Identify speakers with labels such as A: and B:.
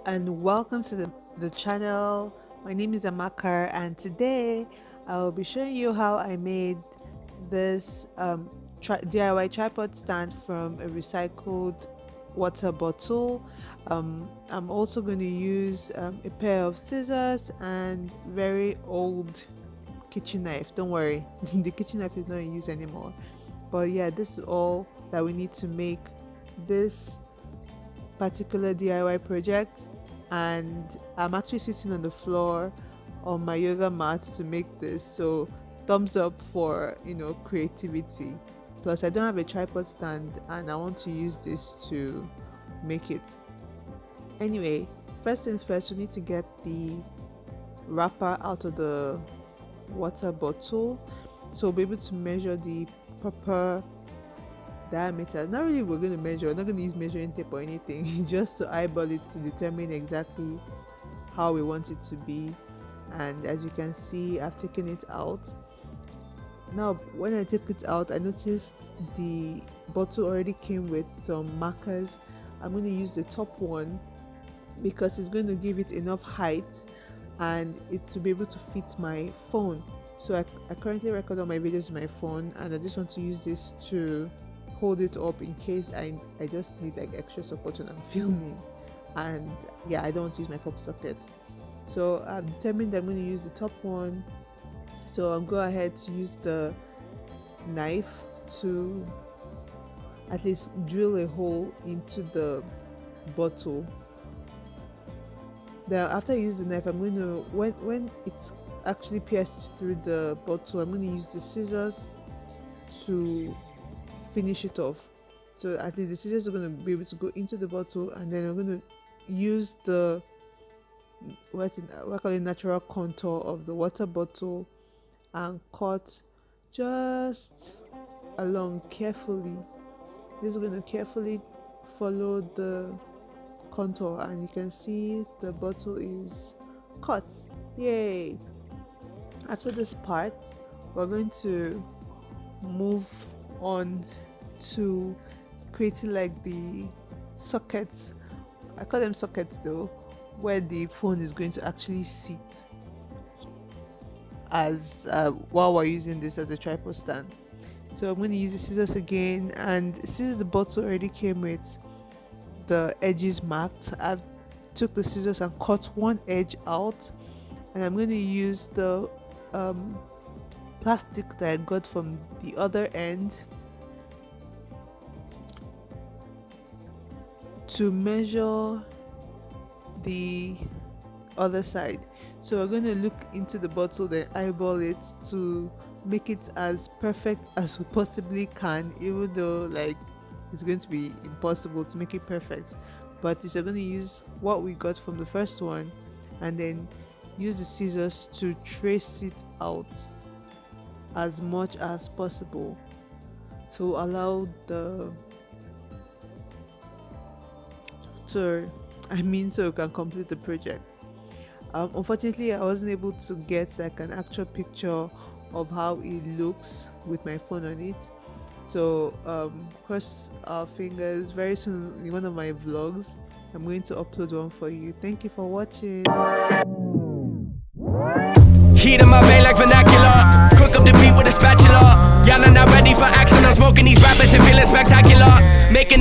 A: and welcome to the channel. My name is Amaka, and today I will be showing you how I made this DIY tripod stand from a recycled water bottle. I'm also going to use a pair of scissors and very old kitchen knife. Don't worry, the kitchen knife is not in use anymore. But yeah, this is all that we need to make this particular DIY project, and I'm actually sitting on the floor on my yoga mat to make this, so thumbs up for creativity. Plus I don't have a tripod stand and I want to use this to make it. Anyway, first things first, we need to get the wrapper out of the water bottle so we'll be able to measure the proper diameter. Not really we're going to measure, we're not going to use measuring tape or anything, just to eyeball it to determine exactly how we want it to be. And as you can see, I've taken it out. Now when I took it out, I noticed the bottle already came with some markers. I'm going to use the top one because it's going to give it enough height and it to be able to fit my phone. So I currently record all my videos with my phone, and I just want to use this to hold it up in case I just need like extra support when I'm filming. And yeah, I don't want to use my pop socket, so I've determined I'm going to use the top one. So I'll go ahead to use the knife to at least drill a hole into the bottle. Then after I use the knife, I'm going to, when it's actually pierced through the bottle, I'm going to use the scissors to finish it off. So at least the scissors are going to be able to go into the bottle, and then I'm going to use the what I call it natural contour of the water bottle and cut just along carefully. This is going to carefully follow the contour, and you can see the bottle is cut. Yay! After this part, we're going to move on to creating like the sockets. I call them sockets though, where the phone is going to actually sit as while we're using this as a tripod stand. So I'm going to use the scissors again, and since the bottle already came with the edges marked, I've took the scissors and cut one edge out, and I'm going to use the plastic that I got from the other end to measure the other side. So we're going to look into the bottle, then eyeball it to make it as perfect as we possibly can, even though like it's going to be impossible to make it perfect. But we're going to use what we got from the first one and then use the scissors to trace it out as much as possible, so allow the so we can complete the project. Unfortunately I wasn't able to get like an actual picture of how it looks with my phone on it, so cross our fingers. Very soon in one of my vlogs I'm going to upload one for you. Thank you for watching.
B: Heat in my vein like vernacular. Cook up the beat with a spatula. Y'all are not ready for action. I'm smoking these rappers and feeling spectacular. Making